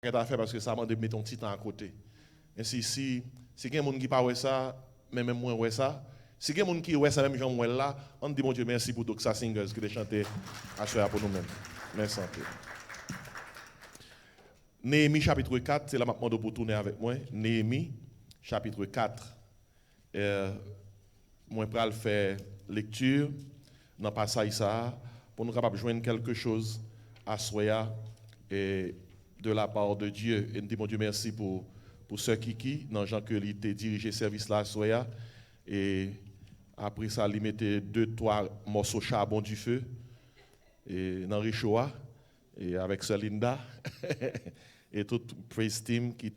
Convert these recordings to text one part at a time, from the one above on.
à faire parce que ça m'a de mettre ton petit temps à côté. Ainsi, si il y a des gens qui ne parlent pas ça, mais même moi, ouais ça. Si il y a des gens qui ouais ça, même Jean moi là, on dit mon Dieu merci pour Doxa Singers qui a chanté à ce pour nous-mêmes. Merci un peu. Néhémie chapitre 4, c'est là maintenant pour tourner avec moi. Néhémie chapitre 4. Moi, je vais faire lecture dans le passage ça pour nous capables de joindre quelque chose à Soya et de la part de Dieu. Et nous disons, mon Dieu, merci pour ce Kiki, dans Jean que il t'a dirigé service là à Soya. Et après ça, il mettait 2-3 morceaux de charbon du feu et dans Richoa et avec Celinda et tout praise team qui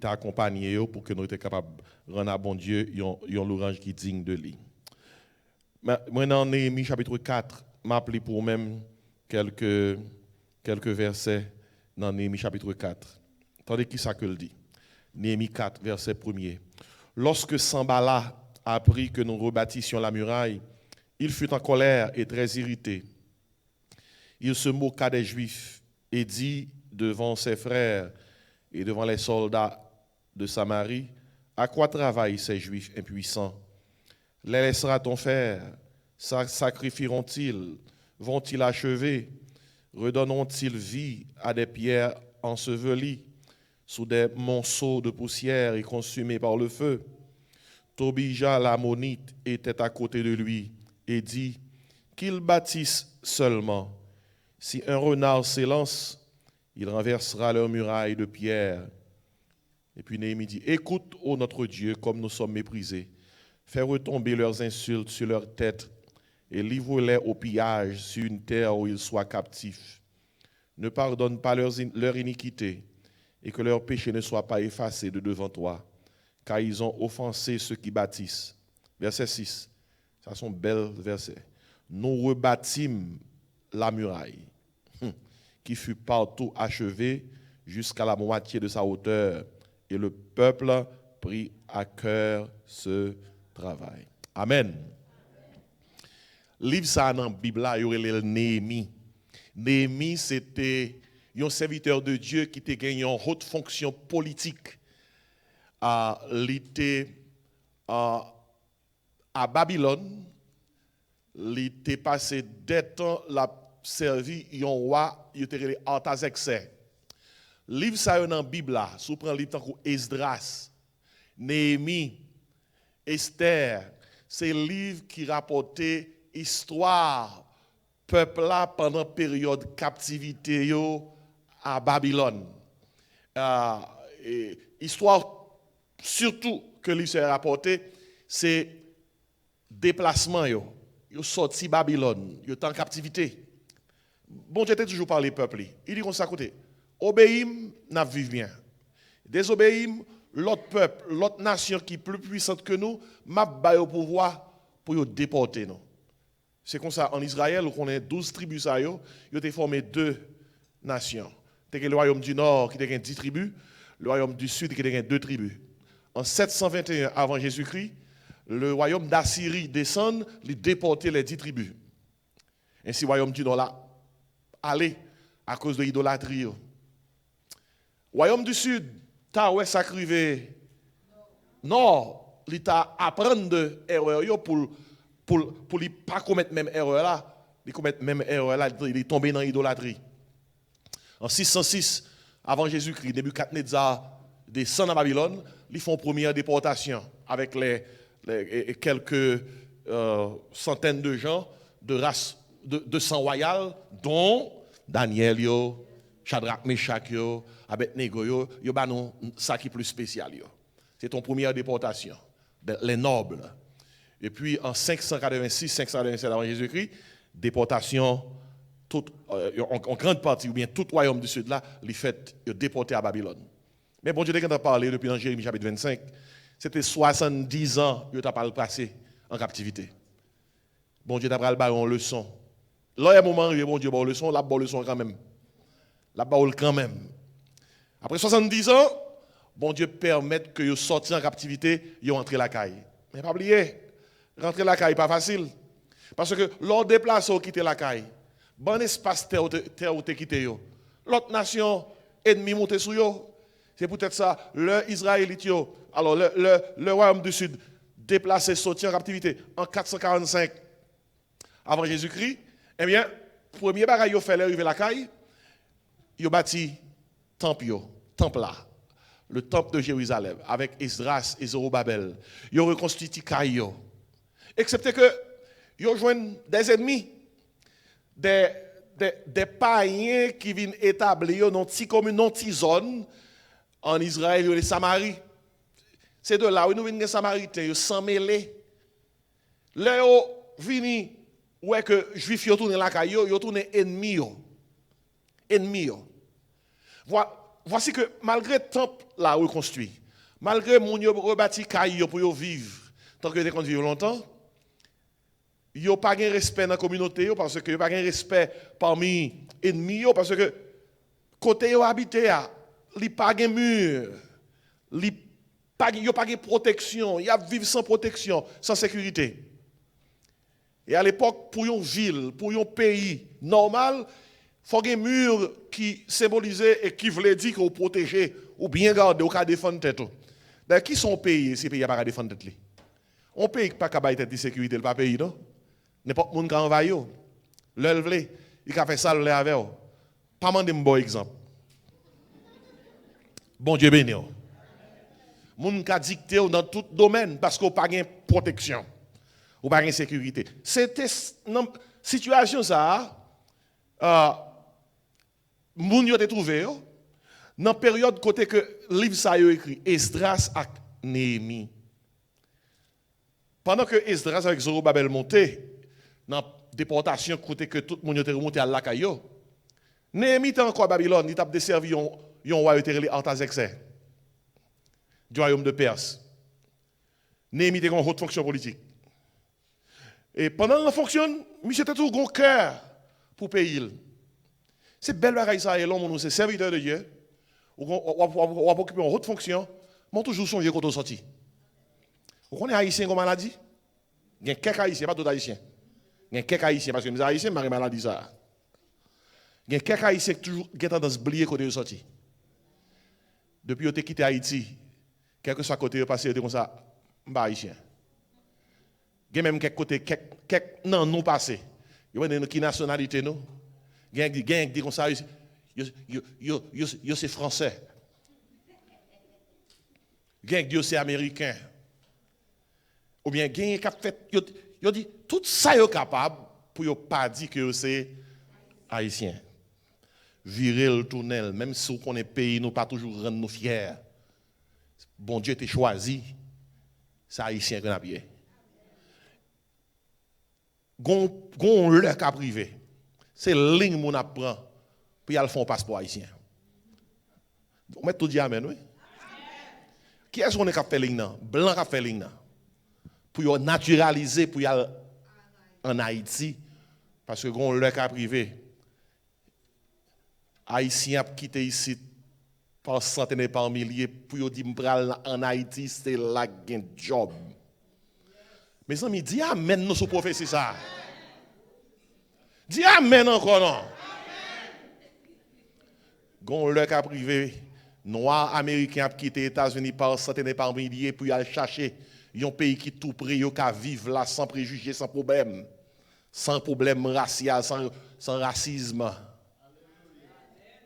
t'a accompagné pour que nous soyons capables de rendre à bon Dieu un l'orange qui est digne de lui. Moi, dans Néhémie chapitre 4, je m'appelle pour même quelques versets dans Néhémie chapitre 4. Attendez qui ça que le dit. Néhémie 4, verset 1er. Lorsque Sambala apprit que nous rebâtissions la muraille, il fut en colère et très irrité. Il se moqua des Juifs et dit devant ses frères et devant les soldats de Samarie, à quoi travaillent ces Juifs impuissants? Les laissera-t-on faire? Sacrifieront-ils? Vont-ils achever? Redonneront-ils vie à des pierres ensevelies sous des monceaux de poussière et consumées par le feu? Tobija l'ammonite était à côté de lui et dit, qu'ils bâtissent seulement. Si un renard s'élance, il renversera leurs murailles de pierre. Et puis Néhémie dit, écoute, ô notre Dieu, comme nous sommes méprisés. Fais retomber leurs insultes sur leurs têtes et livre-les au pillage sur une terre où ils soient captifs. Ne pardonne pas leur iniquité et que leurs péchés ne soient pas effacés de devant toi, car ils ont offensé ceux qui bâtissent. Verset 6, ça sont belles versets. Nous rebâtîmes la muraille, qui fut partout achevée jusqu'à la moitié de sa hauteur, et le peuple prit à cœur ce travail. Amen. Livre ça dans la Bible, il y aurait le Néhémie. Néhémie, c'était un serviteur de Dieu qui était gagné en haute fonction politique. Il était à Babylone. Il était passé des temps, la servi un roi, il était Artaxerxès. Livre ça dans la Bible là, si vous prenez le livre tant que Esdras, Néhémie, Esther, c'est le livre qui rapportait histoire peuple là pendant période captivité yo à Babylone. Histoire surtout que le livre s'est rapporté, c'est déplacement yo sorti Babylone, yo en captivité. Bon Dieu était toujours parlé peuple. Il dit comme ça côté. Obéim, n'a vivre bien. Désobéim, l'autre peuple, l'autre nation qui est plus puissante que nous, m'a baillé au pouvoir pour nous déporter nous. C'est comme ça en Israël où on a 12 tribus ça yo, ils ont formé 2 nations. C'est le royaume du nord qui a 10 tribus, le royaume du sud qui a 2 tribus. En 721 avant Jésus-Christ, le royaume d'Assyrie descend, il déporter les 10 tribus. Ainsi le royaume du nord là allé à cause de l'idolâtrie. Royaume du Sud, t'as ouais sacrivé. Non, il t'a apprendre de erreur pour ne pas commettre même erreur là, il commettre même erreur là, il est tombé dans l'idolâtrie. En 606 avant Jésus-Christ, Nebuchadnezzar descend à Babylone, ils font première déportation avec les quelques centaines de gens de race de sang royal, dont Daniel yo, Shadrach, Meshach yo, Abednego yo ba non ça qui plus spécial yo. C'est ton première déportation, les nobles. Et puis en 587 avant Jésus-Christ, déportation toute en grande partie ou bien tout royaume du sud là, les fait déporté à Babylone. Mais bon Dieu dès qu'on a parlé depuis dans Jérémie chapitre 25, c'était 70 ans yo t'a pas passé en captivité. Bon Dieu t'a pral ba une leçon. Là il y a un moment où bon Dieu ba leçon, là ba leçon quand même. La parole quand même. Après 70 ans, bon Dieu permet que vous sortiez en captivité, vous entrez la caille. Mais pas oublier, rentrer la caille pas facile. Parce que lors déplace ou quitter la caille, bon espace terre ou te quitter yo. l'autre nation ennemie monter sur eux. C'est peut-être ça, le Israélite, alors le royaume du Sud, déplacé, sorti en captivité en 445 avant Jésus-Christ, eh bien, premier bagage ils fait l'arrivée la caille, ils ont bâti temple là, le temple de Jérusalem avec Esdras et Zorobabel. Ils ont reconstruit caille, excepté que ils ont joint des ennemis, des païens qui viennent établir dans une commune, dans une zone en Israël et Samarie. C'est de là où nous venons des Samaritains, sans mêler. Là où vini ouais que juifs yo tourné la caillou, yo tourné ennemi. Voici que malgré le temple là reconstruit, malgré moun yo rebâti caillou pour yo vivre tant que vous vivre longtemps, yo pas de respect dans la communauté parce que yo pas de respect parmi ennemis parce que côté yo habité a, li pas de mur, li yo pas de protection, y a vivre sans protection, sans sécurité. Et à l'époque, pour une ville, pour un pays normal, il faut un mur qui symbolisait et qui voulait dire qu'on protégeait ou bien garder ou qu'à défendre tête. D'ailleurs, qui sont pays si pays n'a pas défendre tête? Un pays qui n'a pas de sécurité, le pas pays, non? N'importe qui qui a envahi, le vle, il a fait ça le avec. Pas demander un bon exemple. Bon Dieu béni. Moun qui a dicté dans tout domaine parce qu'on n'a pas de protection. Ou pas de sécurité. C'était une situation ça, moun yo te trouvé dans période côté que livre ça yo écrit Esdras ak Néhémie. Pendant que Esdras avec Zorobabel monté dans déportation côté que tout moun yo te remonté à Lakayo, Néhémie était encore à Babylone, il t'a desservi yon roi était Artaxerxès du royaume de Perse. Néhémie était en haute fonction politique. Et pendant la fonction, monsieur était tout grand cœur pour payer. C'est belle bagaille ça, et l'homme, c'est serviteur de Dieu, ou occuper une haute fonction, mais toujours songer quand on sorti. Vous connaissez haïtien comme maladie? Il y a quelques haïtiens, pas tout haïtien. Il y a quelques haïtiens, parce que les haïtiens, ma maladie ça. Il y a quelques haïtiens qui toujours tendance à oublier quand ils sont sortis. Depuis qu'ils ont quitté Haïti, quel que soit côté passé, comme ça, je suis haïtien. Il y a même quelques côtés, non, nous passés. Il y a qui nationalité nous? Il y a qui dit comme ça, c'est français. Il y a qui dit c'est américain. Ou bien il y a qui fait, il dit tout ça est capable pour ne pas dire que c'est haïtien. Virer le tunnel, même si on est pays, nous pas toujours rendre nous fiers. Bon Dieu t'a choisi, c'est haïtien qu'on a pied. Gon le cas privé. C'est ligne mon apprend puis il font passeport haïtien. On met tout dit amen oui. Qui est-ce qu'on est fait ligne là? Blanc qui fait ligne là. Pour naturaliser pour y aller en Haïti parce que gon le cas privé. Haïtien a quitté ici par centaines et par milliers pour dire m'pral en Haïti c'est là gain job. Mes amis, dis amen nous sous prophétie ça. Dis amen encore non. Gon le cas privé, noir américain a quitté les États-Unis par centaines et par milliers pour aller chercher un pays qui tout près yo ka vivre là sans préjugés, sans problème racial, sans racisme.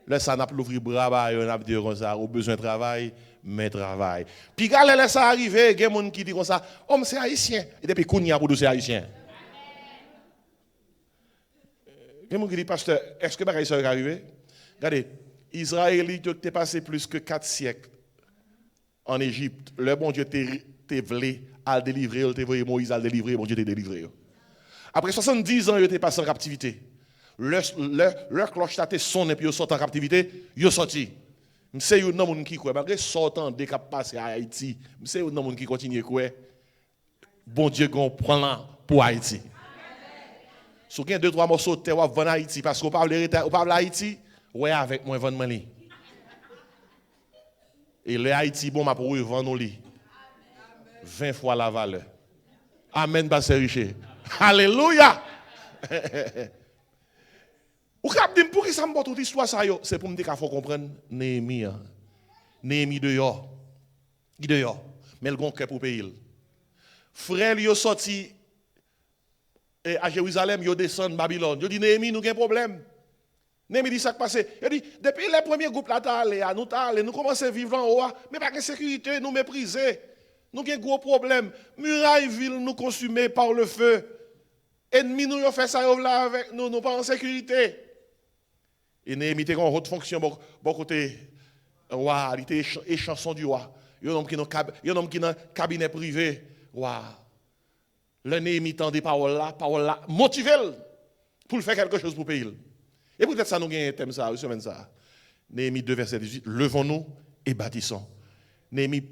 Là ça n'a pas l'ouvrir bras, on a dit comme ça, au besoin de travail, mais travail. Puis quand laisse ça arriver, il y a des gens qui disent comme ça, homme c'est haïtien et depuis qu'on y a pour c'est haïtien. Il y a des gens qui disent pasteur, est-ce que ça va arriver? Regardez, Israélite ont passé plus que 4 siècles en Égypte. Le bon Dieu t'a voulu à délivrer, il t'a voulu Moïse à délivrer, bon Dieu t'a délivré. Après 70 ans, il était passé en captivité. Leur cloche t'a sonné puis ils sont en captivité, ils sont sortis. C'est un homme qui croit, malgré sortant dès qu'il passe à Haïti, c'est un homme qui continue à croire. Bon Dieu prend là pour Haïti. Si vous avez 2-3 morceaux de terre, vous allez Haïti, parce que vous parlez Haïti, ouais avec moi, vendre moi. Et le Haïti, bon, ma pour vendre nous 20 fois la valeur. Amen, Pasteur Richer. Alléluia. Ou cap dire pour qui ça me porte toute histoire ça yo, c'est pour me dire qu'il faut comprendre Néhémie. Néhémie dehors. Il dehors. Mais le gon cœur pour payer. Frère yo sorti à Jérusalem, yo descend Babylone. Yo dit Néhémie nous avons un problème. Néhémie dit ça qui passe. Il dit depuis les premiers groupes là nous commençons à vivre en haut, mais pas de sécurité, nous mépriser. Nous avons un gros problème. Muraille ville nous consumée par le feu. Ennemis nous ont fait ça là avec nous, nous pas en sécurité. Et Néhémie était en haute fonction, bon côté roi, il était échanson du roi. Il y a un homme qui est dans le cabinet privé. Roi. Le Néhémie tend des paroles là, motivé pour faire quelque chose pour payer. Et peut-être ça nous gagne un thème ça, une semaine ça. Néhémie 2, verset 18, levons-nous et bâtissons. Néhémie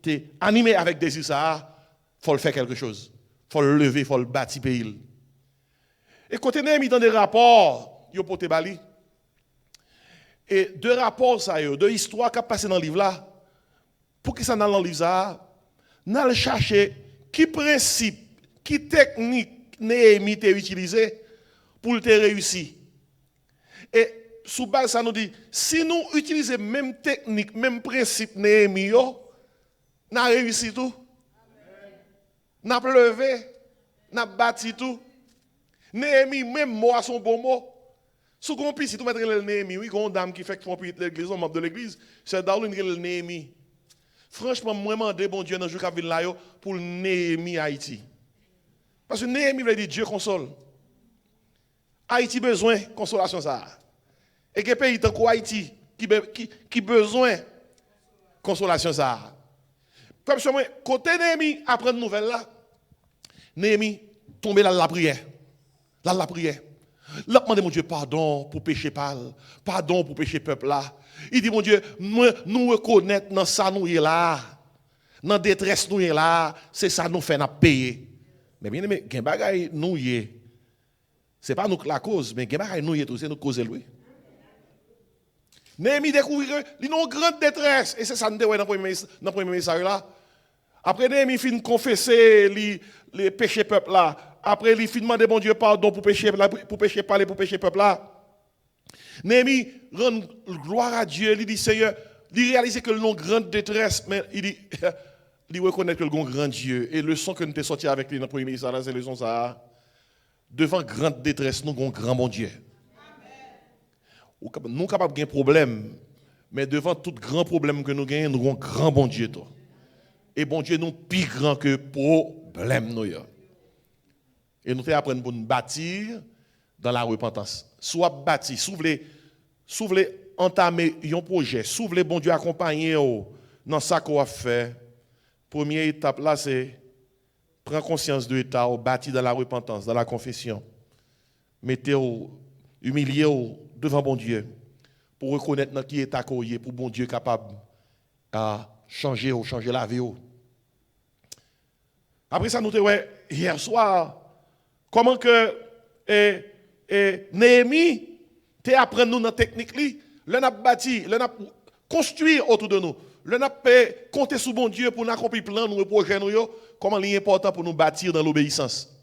t'es animé avec désir ça, il faut le faire quelque chose. Il faut le lever, il faut le bâtir pays. Et côté Néhémie dans des rapports, yo pote bali. Et deux rapports ça yo, deux histoires qui passé dans le livre là. Pour qui ça dans le livre ça, n'a chercher qui principe, qui technique Néhémie t'a utilisé pour te réussir. Et sous base ça nous dit si nous utilisons même technique, même principe Néhémie yo, n'a réussi tout. N'a levé, n'a bâti tout. Néhémie même mot à son bon mot. Si vous avez si vous mettez le Néhémie, oui, il y a une dame qui fait qu'on peut l'église, un membre de l'église, c'est Darwin qui est le Néhémie. Franchement, moi, je demande bon Dieu dans le jour qui vient là pour le Néhémie Haïti. Parce que Néhémie veut dire Dieu console. Haïti besoin de consolation ça. Et quel pays tant qu'Haïti qui besoin de consolation ça. Comme ça, côté Néhémie, après une nouvelle là, Néhémie tombe dans la prière. Dans la prière. Là, demande mon Dieu pardon pour péché pardon pour péché peuple là. Il dit mon Dieu, nous reconnaître dans ça nous est là. Dans détresse nous est là, c'est ça nous fait n'a payer. Mais bien aimé, gen bagay nous est. C'est pas nous la cause, mais gen bagay nous est tout, c'est nous cause lui. Néhémie découvre que il a une grande détresse et c'est ça nous dans le premier message là. Après Néhémie fin confesser les péchés peuple là. Après, il fit demander bon Dieu pardon pour pécher peuple là. Néhémie rend gloire à Dieu. Il dit Seigneur, il réalise que nous avons grande détresse, mais il dit, il reconnaît que nous avons grand Dieu. Et le son que nous sommes sortis avec lui dans le premier ministère, c'est le son ça. Devant grande détresse, nous avons grand bon Dieu. Nous sommes capables de gagner problème, mais devant tout grand problème que nous gagnons, nous avons grand bon Dieu. Et bon Dieu, nous plus grand que problème. Et nous apprenons pour nous bâtir dans la repentance. Soit bâtir, si vous voulez entamer un projet, si vous voulez bon Dieu accompagner dans ça qu'on a fait, première étape là, c'est prendre conscience de l'état, bâtir dans la repentance, dans la confession. Mettez-vous, humiliez-vous devant bon Dieu pour reconnaître dans qui état qu'on est, pour bon Dieu capable à changer la vie. Après ça, nous te ouais, hier soir, comment que Néhémie te apprend nous dans la technique, le n'a bâti, le n'a construit autour de nous, le n'a compter sur bon Dieu pour nous accomplir plan, nous projet nous, comment il est important pour nous bâtir dans l'obéissance.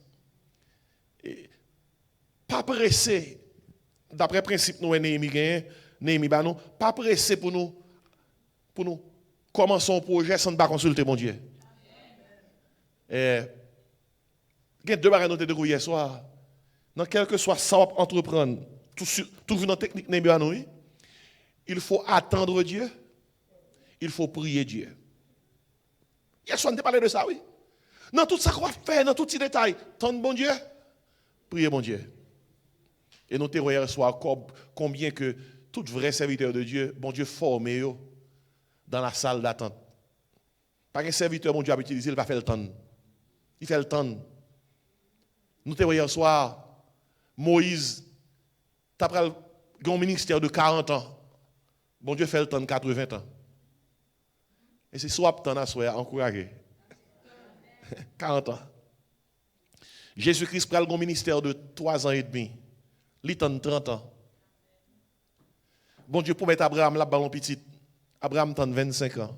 Pas pressé, d'après le principe nous Néhémie ba nous, pas pressé pour nous commencer un projet sans ne pas consulter mon Dieu. Il y a deux barres à noter hier soir. Dans quel que soit ça entreprendre, tout vu dans la technique Néhémie, il faut attendre Dieu, il faut prier Dieu. Hier soir, on a parlé de ça, oui. Dans tout ça qu'on va faire, dans tous ces détails, tendre bon Dieu, prier bon Dieu. Et nous avons hier soir combien que tout vrai serviteur de Dieu, bon Dieu formé dans la salle d'attente. Pas qu'un serviteur, bon Dieu, a utilisé, il va faire le temps. Il fait le temps. Nous avons hier soir, Moïse, tu as un ministère de 40 ans. Bon Dieu fait le temps de 80 ans. Et c'est soit tu en as encouragé. 40 ans. Jésus-Christ prend un ministère de 3 ans et demi. Il tente 30 ans. Bon Dieu pour mettre Abraham là, ballon petit. Abraham tente 25 ans.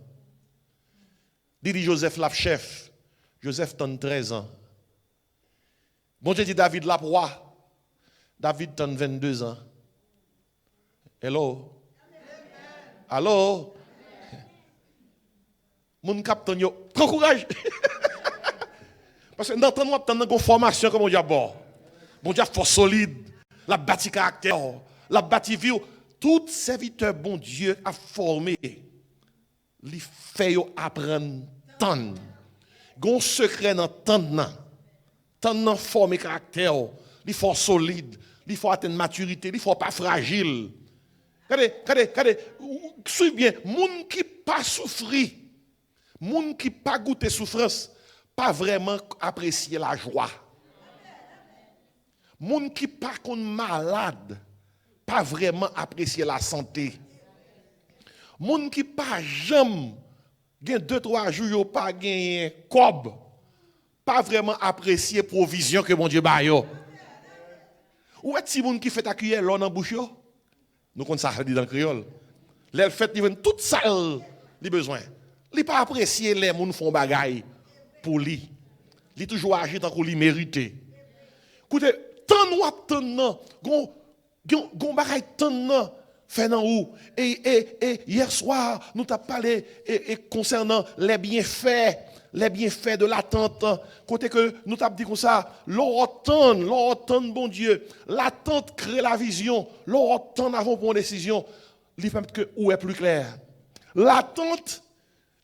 Dit Joseph la chef. Joseph tente 13 ans. Bon Dieu dit David la roi. David a 22 ans. Hello? Allô? Mon capitaine, prends courage. Parce que dans le temps, nous avons une formation comme on dit, bon Dieu, force solide, la bâti caractère, la bâti vie. Tout serviteur, bon Dieu, a formé. Il fait apprendre tant. Il y a un secret dans tant. Tant former caractère. Il faut solide. Il faut atteindre maturité. Il faut pas fragile. Regardez, suivez bien. Moun qui pas souffri, moun qui pas goûté souffrance, pas vraiment apprécier la joie. Moun qui pas malade, pas vraiment apprécier la santé. Moun qui pas jamais gen 2-3 jours yo pas gagné cob, pas vraiment apprécier provision que mon Dieu ba yo. Ou est-ce moun qui fait ta cuillère l'on en bouche yo? Nous connaissons ça dit dans le créole. Les fêtes ils viennent toute sale les besoins. Li pas apprécier les moun font bagaille pour lui. Li toujours agir tant qu'on li mérité. Écoutez, tant nous attendons gon bagaille tant fait dans où et hier soir nous t'a parlé concernant les bienfaits de l'attente. Côté que nous t'a dit comme ça, l'automne bon Dieu, l'attente crée la vision, l'automne avant pour une décision, il permet que où est plus clair. L'attente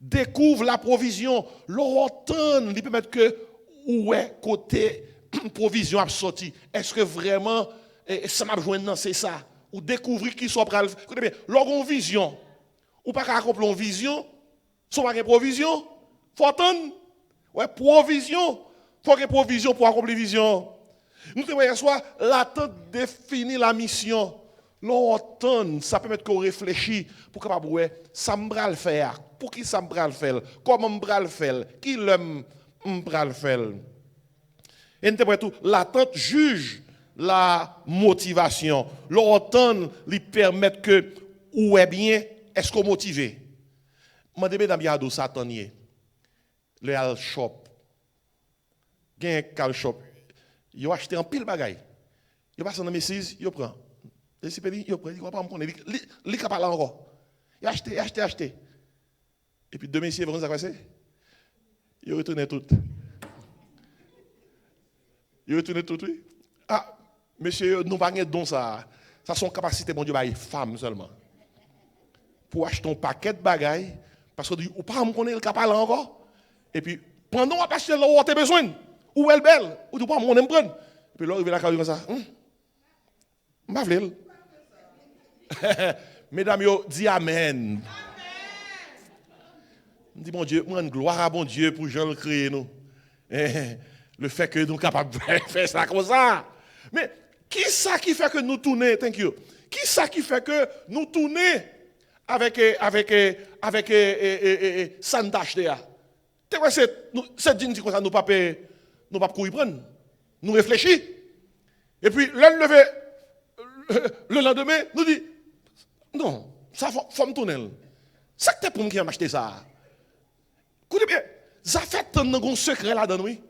découvre la provision, l'automne il permet que où est côté provision a sorti. Est-ce que vraiment ça m'a besoin non c'est ça ou découvrir qui soit pral. Écoutez bien, lorsqu'on vision ou pas accomplir une vision, soit pas une provision, faut attendre. Ouais, provision, faut que provision pour accomplir vision. Nous te voyons soit l'attente définit la mission. L'automne, ça permet qu'on réfléchisse pour capable ouais, ça me le faire. Pour qui ça me le faire? Comment me le faire? Qui l'aime me le faire? Et nous tout, l'attente juge la motivation. L'automne lui permet que ou est bien, est-ce qu'on motivé? Moi mesdames yado satanier. Le al shop. Gen kal shop. Yo acheté un pile bagay. Yo passe dans Macy's, yo prend. Et si pedi, yo prend, il va pas me connaître. Li capable encore. Yo acheté. Et puis deux messieurs vont ça passer. Yo retourné tout. Oui. Ah, monsieur, nous pas de don ça. Ça son capacité bon Dieu bail femme seulement. Pour acheter un paquet de bagailles parce que ou pas me connaît le capable encore. Et puis pendant on acheter là où tu as besoin. Où elle belle, ou tu pas mon aime prendre. Et puis là il vient la carte comme ça. M'pa vle. Mesdames yo dis amen. Dis bon Dieu, moi gloire à bon Dieu pour Jean le créer nous. Le fait que nous sommes capables de faire ça comme ça. Mais qui ça qui fait que nous tournons, thank you. Qui ça qui fait que nous tournons avec Santache là. Tu vois cette jean comme ça nous pas courir prendre. Nous réfléchissons. Et puis le lendemain nous dit non, ça faut me tourner. Ça que pour qui a acheté ça. Écoutez bien, ça fait un secret là-dedans oui.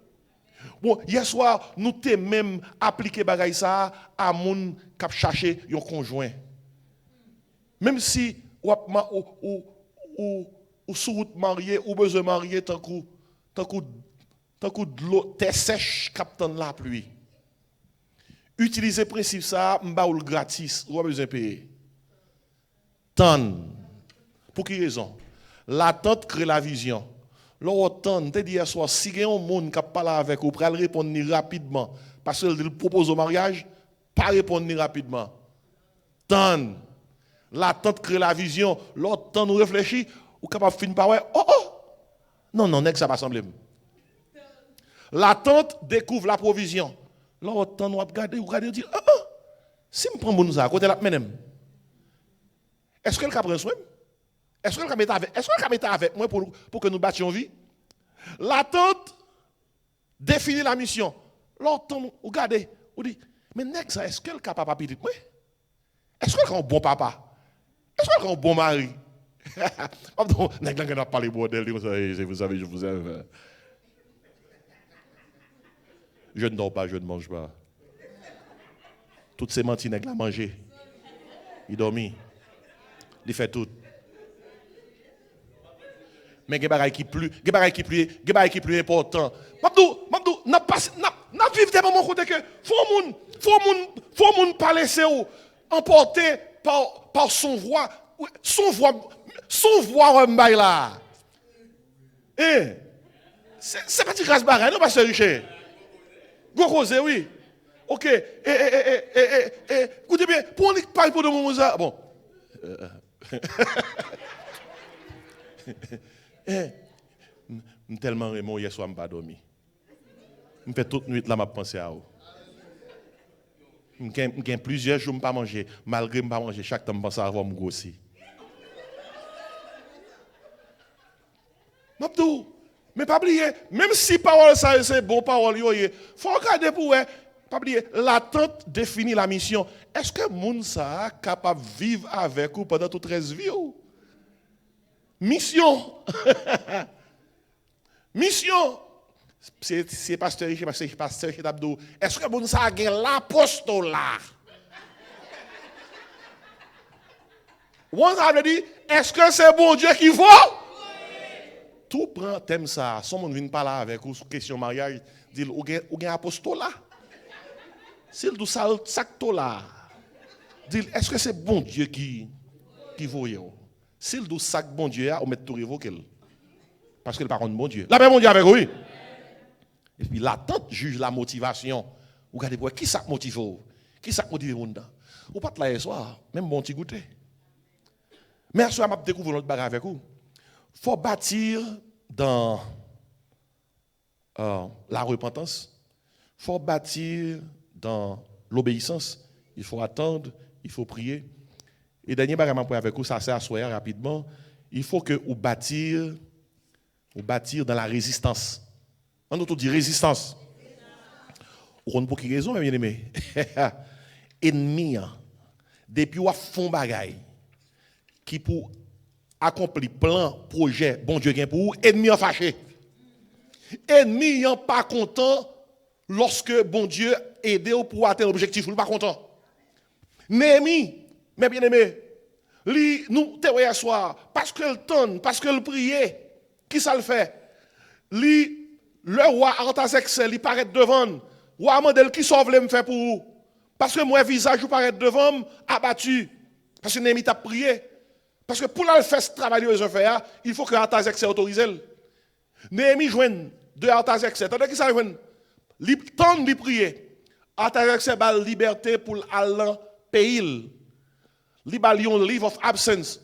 Bon, hier soir, nous t'ai même appliqué bagay ça à moun qui chercher un conjoint. Même si ou sous route marié ou besoin marié tant que de l'eau t'es sèche captain la pluie. Utilisez principe ça, m'ba ou gratis, ou besoin payer. Tant. Pour qui raison? L'attente crée la vision. L'automne, te dit hier soir, si il y a un monde qui parle avec vous, pour répondre rapidement, parce qu'il propose au mariage, pas répondre rapidement. Tant. L'attente crée la vision. L'automne nous réfléchit, ou capable de finir par ouais, oh. Non, n'est-ce que ça va sembler. L'attente découvre la provision. L'automne nous regarde, vous dire, si je prends mon ça, côté la menem. Est-ce que le cap prend soin? Est-ce que le cap est avec moi pour que nous battions vie? L'attente définit la mission. L'automne, vous regardez, vous dites, mais n'est-ce que est-ce que le cap papa petit moi? Est-ce que le un bon papa? Est-ce que le un bon mari? Pardon, n'est-ce que n'a pas les bordel, vous savez, je vous aime. Je ne dors pas, je ne mange pas. Toutes ces mantinègres là manger. Il dormit. Il fait tout. Mais il y a des choses qui plus important. Mabdou, n'a vivre des moments côté que faut moun pas laisser ou emporter par son voix là. C'est pas de grâce bagaille, non pas c'est riche. Go cause oui. OK. Écoutez bien, pour on parle pour de mon ça. Bon. Tellement remon hier soir m'pas dormi. Me fait toute nuit là m'a pensé à vous. M'gain plusieurs jours m'pas manger, malgré m'pas manger chaque temps m'pense à avoir me grossir. Mabdou, mais pas oublier, même si parole ça c'est bon parole yo, faut regarder pour pas oublier l'attente définit la mission. Est-ce que moun ça capable vivre avec vous pendant toute 13 vie ou? Mission. Mission. C'est pasteur chez Abdou. Est-ce que moun ça a l'apostolat? On a dit, est-ce que c'est bon Dieu qui vaut? Tout prend thème ça. Si on vient parler avec vous sur question mariage, dit ou gen apostolat. S'il dit ça là. Dit est-ce que c'est bon Dieu qui vaut yo? S'il dit ça bon Dieu on met tout révoquer. Parce que le parole de bon Dieu. La paix bon Dieu avec oui. Et puis l'attente juge la motivation. Vous regardez pour qui ça motive vous? Qui ça motive vous dedans? Ou pas là hier soir, même bon petit goûter. Mais ce soir m'a découvert notre bagarre avec vous. Faut bâtir dans la repentance. Faut bâtir dans l'obéissance. Il faut attendre, il faut prier. Et dernier bagarre m'a avec vous, ça c'est à soir rapidement. Il faut que vous bâtir dans la résistance. On nous dit résistance. On pour quelle raison, bien aimé? Ennemi, depuis ou font bagaille qui pour accomplir plan, projet, bon Dieu gain pour vous, ennemi en fâché. Ennemi en pas content lorsque bon Dieu aide ou pour atteindre l'objectif, ou pas content. Néhémie, mes bien-aimés, nous te hier soir parce que le tonne, parce que le prier, qui ça le fait? Le roi Artaxerxès, il paraît devant. Roi Amandel qui sauve me faire pour vous. Parce que moi visage vous paraît devant abattu. Parce que Néhémie t'a prié. Parce que pour la faire ce travail que je fais, il faut que Artaxerxès autorise. Néhémie joigne de Artaxerxès. Tandis que ça joigne. Il tente de prier. Artaxerxès a la liberté pour aller dans le pays. Il a un leave of absence.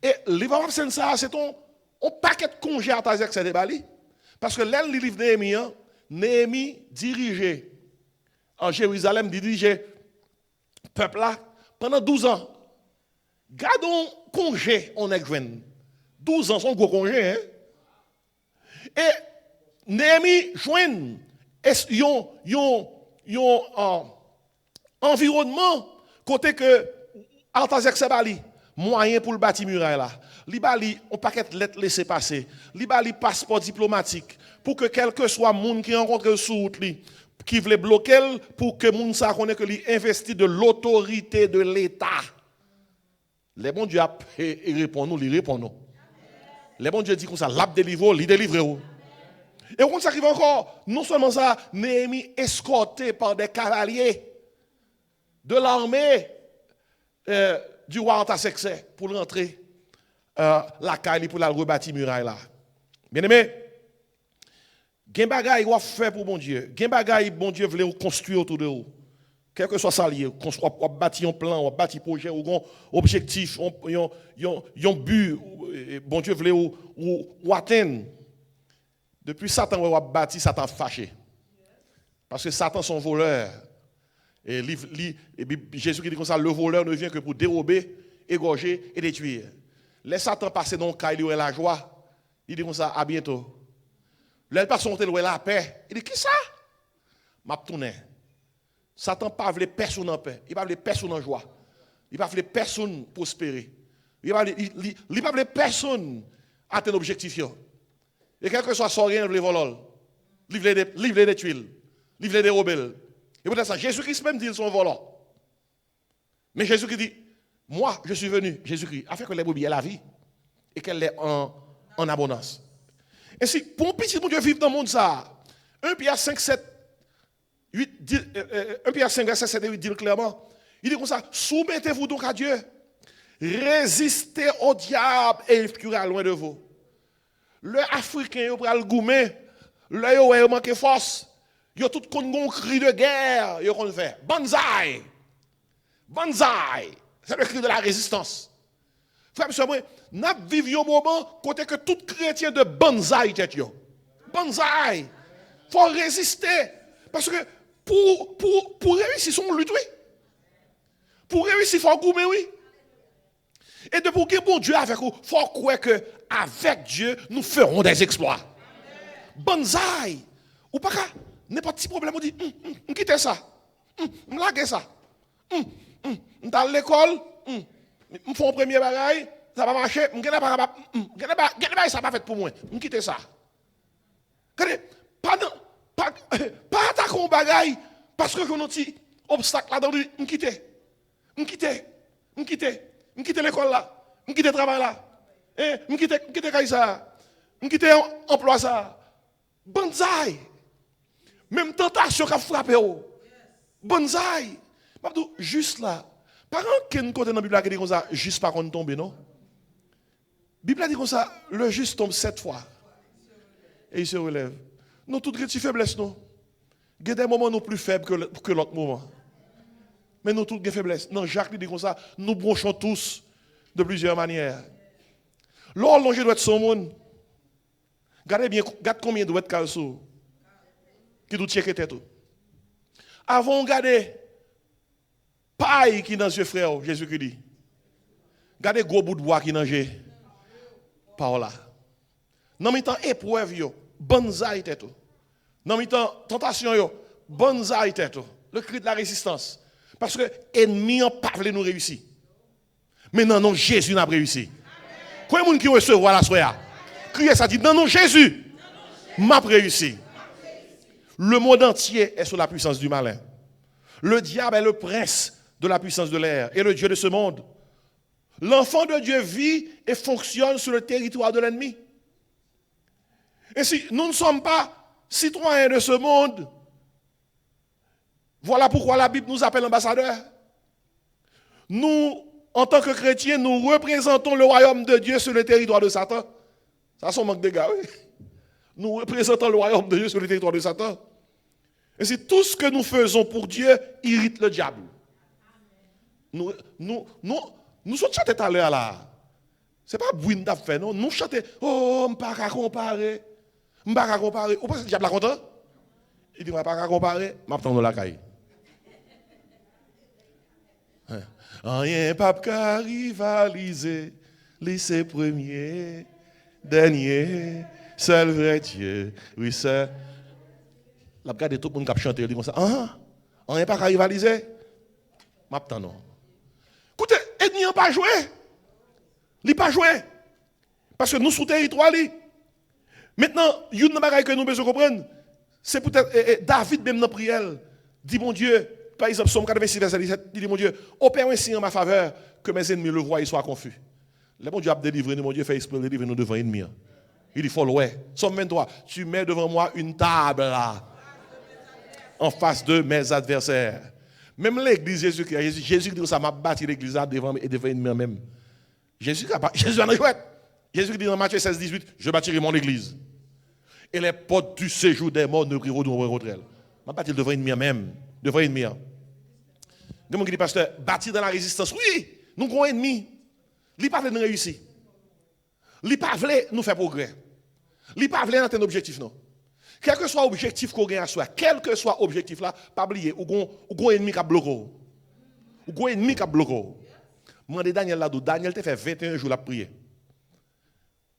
Et leave of absence, c'est un paquet de congés Artaxerxès de Bali. Parce que là, le livre de Néhémie dirigeait en Jérusalem, dirigeait le peuple là pendant 12 ans. Gardons congé, on est jeune. 12 ans, son gros congé. Hein? Et Néhémie joigne un environnement côté que Artaxerxès bali moyen pour le bâtir muraille là. Li bali on paquet lettre laisser passer. Li bali passeport diplomatique pour que quel que soit monde qui rencontre sur route qui veut bloquer pour que monde ça connaît que li investi de l'autorité de l'État. Les bons Dieu répond nous, li répond nous. Les bons Dieu dit comme ça, l'a délivre, li délivre. Et on ça arrive encore, non seulement ça, Néhémie escorté par des cavaliers de l'armée du roi Artaxerxès pour rentrer la caille pour la rebâtir muraille là. Bien aimé, gen bagay ou faire pour bon Dieu. Gen bagay bon Dieu voulait construire autour de vous. Quel que soit ça lié, construire bâtir un plan, ou bâtir projet ou un objectif, un but bon Dieu voulait ou atteindre. Depuis Satan ou bâti, Satan fâché. Parce que Satan son voleur. Et Jésus qui dit comme ça, le voleur ne vient que pour dérober, égorger et détruire. Les Satan passe dans le cas, il y a la joie. Il dit comme ça, à bientôt. Là, il passe son tel, il y a la paix. Il dit, qui ça? M'a tourné. Satan ne veut personne en paix. Il ne veut personne en joie. Il ne veut personne prospérer. Il ne veut personne atteindre l'objectif. Et quel que soit son rien, il veut voler. Il veut des tuiles. Il veut des rebelles. Et peut-être ça, Jésus-Christ même dit qu'ils sont volants. Mais Jésus-Christ dit, moi, je suis venu, Jésus-Christ, afin que les brebis aient la vie et qu'elle l'ait en abondance. Et si, pour un petit monde vivre dans le monde, ça, 1 Pierre 5, 7, 8, 1 Pierre 5, verset 7 et 8 dit clairement, il dit comme ça, soumettez-vous donc à Dieu, résistez au diable et il fuira loin de vous. Le Africain, il prend le gourmet, le il manque force, il a tout un cri de guerre, il a fait, banzai, banzai, c'est le cri de la résistance. Frère, moi, nous vivons un moment côté que tout chrétien de banzai tête yo. Banzai. Faut résister parce que pour réussir son lutte oui. Pour réussir faut goumer oui. Et de pour que bon Dieu avec vous, faut croire que avec Dieu nous ferons des exploits. Banzai. Ou pas qu'à n'importe petit problème on dit quitter ça. M'laguer ça. Dans l'école me font un premier bagaille, ça va marcher, ça va fait pour moi. Je quitte ça. Pas attaquer un bagaille parce que je n'ai pas obstacle là-dedans, je quitte l'école là, je quitte le travail là, je quitte ça, je quitte l'emploi ça. Banzai. Même tentation qui a frappé. Banzai. Juste là. Par contre, côté dans la Bible qui dit comme ça, juste pas qu'on tombe, non? La Bible dit comme ça, le juste tombe 7 fois. Et il se relève. Nous, toutes les faiblesses, non? Il y a des moments nous plus faibles que l'autre moment. Mais nous, toutes les faiblesses. Non, Jacques dit comme ça, nous bronchons tous de plusieurs manières. L'horloger doit être son monde. Regardez bien, regarde combien doit être calceau. Qui doit checker tête. Avant, regardez. Paille qui dans yeux frère, Jésus-Christ dit. Regardez gros bout de bois qui dans yeux. Par là. Dans mi temps épreuve yo, banzai tête. Dans mi temps tentation yo, banzai tête. Le cri de la résistance. Parce que ennemi en pas veut nous réussir. Mais non Jésus n'a pas réussi. Combien de monde qui recevoir la soya? Criez ça dit non Jésus m'a réussi. Le monde entier est sous la puissance du malin. Le diable est le prince de la puissance de l'air et le Dieu de ce monde. L'enfant de Dieu vit et fonctionne sur le territoire de l'ennemi. Et si nous ne sommes pas citoyens de ce monde, voilà pourquoi la Bible nous appelle ambassadeurs. Nous, en tant que chrétiens, nous représentons le royaume de Dieu sur le territoire de Satan. Ça, c'est un manque de gars, oui. Nous représentons le royaume de Dieu sur le territoire de Satan. Et c'est tout ce que nous faisons pour Dieu irrite le diable. Nous sommes chantés tout à l'heure là. Ce n'est pas Bouine d'a fait, non. Nous chantons, oh, je ne peux pas comparer. Je ne peux pas comparer. Ou pas le diable est content? Il dit, je ne peux pas comparer. Je m'attends dans la caille. Rien pas qu'à rivaliser. Lycée premier, dernier, seul vrai Dieu. Oui, seul. La regarde tout le monde qui a chanté, il dit comme ça. On n'est pas qu'à rivaliser. M'attends non. Écoutez, ennemi n'a pas joué. Il n'a pas joué. Parce que nous sous territoire. Maintenant, une chose que nous besoin comprendre, c'est peut-être David même dans la prière. Dit mon Dieu, par exemple, Psaume 86, verset 17, il dit mon Dieu, opère ainsi en ma faveur que mes ennemis le voient et soient confus. Le bon Dieu a délivré nous, mon Dieu fait exprès de délivrer nous devant l'ennemi. Il dit, faut louer. Psaume 23, tu mets devant moi une table là. En face de mes adversaires. Même l'église Jésus dit ça m'a bâti l'église devant l'ennemi même. Jésus en a joué. Jésus dit dans Matthieu 16, 18, je bâtirai mon église. Et les portes du séjour des morts ne brilleront contre elle. Je bâti devant l'ennemi même. Devant l'ennemi. Des gens qui disent, pasteur, bâtir dans la résistance. Oui, nous avons un ennemi. Il ne veut pas réussir. Il ne veut pas nous faire progrès. Il ne veut pas atteindre l'objectif. Non. Quel que soit l'objectif qu'on gagne à soi, quel que soit l'objectif là, pas oublier, ou un ennemi qui a bloqué. Ou un ennemi qui a bloqué. Moi, Daniel là, Daniel t'a fait 21 jours la prière.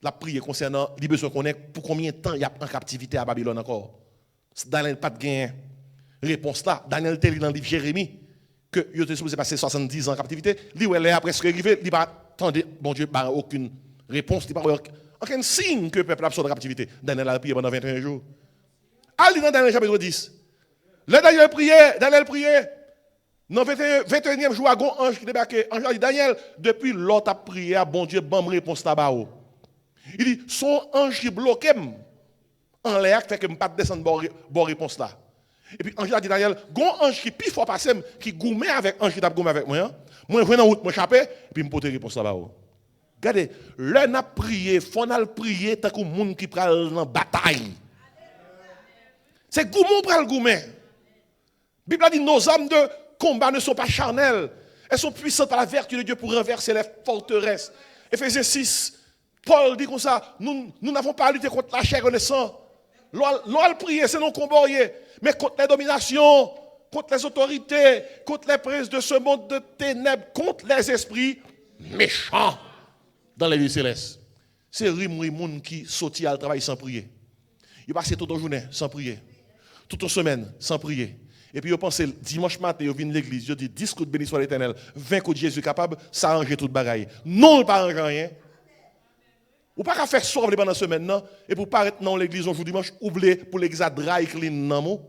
La prière concernant les besoins qu'on ait, pour combien de temps il y a en captivité à Babylone encore. Daniel n'a pas de gain. Réponse là, Daniel t'a dit dans le livre Jérémie que il était supposé passer 70 ans en captivité. Lui, il est après ce arrivé, il n'a pas attendu, bon Dieu, aucune réponse, il n'a pas aucun signe que le peuple a sorti de captivité. Daniel a prié pendant 21 jours. Allez dans Daniel chapitre 10. Le Daniel priait. Dans le 21e jour, un ange qui débarquait. Ange dit, Daniel, depuis l'autre a prié, bon Dieu, bonne réponse là-bas. Il dit, son ange qui bloquait en l'air, fait que je ne peux pas descendre bonne réponse là. Et puis ange a dit, Daniel, un ange qui plus fort passé, qui goumait avec ange qui t'a goumé avec moi. Moi, je vais dans la route, je échappé, et puis je me pose réponse là-bas. Regardez, l'un a prié, il faut prier tant que monde qui prend dans la bataille. C'est goumon pour le goumé. La Bible a dit, nos âmes de combat ne sont pas charnelles. Elles sont puissantes par la vertu de Dieu pour renverser les forteresses. Éphésiens 6, Paul dit comme ça, nous n'avons pas à lutter contre la chair et le sang. L'on a prié, c'est non combat, mais contre les dominations, contre les autorités, contre les princes de ce monde de ténèbres, contre les esprits méchants dans les lieux célestes. C'est Rimouimoun qui sortit à travail sans prier. Il passe toute la journée sans prier. Toute la semaine sans prier. Et puis, il pense dimanche matin, il vient de l'église, il dit 10 coups de béni soit l'Éternel, 20 coups de Jésus capable, ça arrange toute bagaille. Non, il ne pas arranger rien. Ou pas qu'à faire sauver pendant la semaine, non? Et pour paraître dans l'église un jour dimanche, oublier pour l'église à dry clean, non?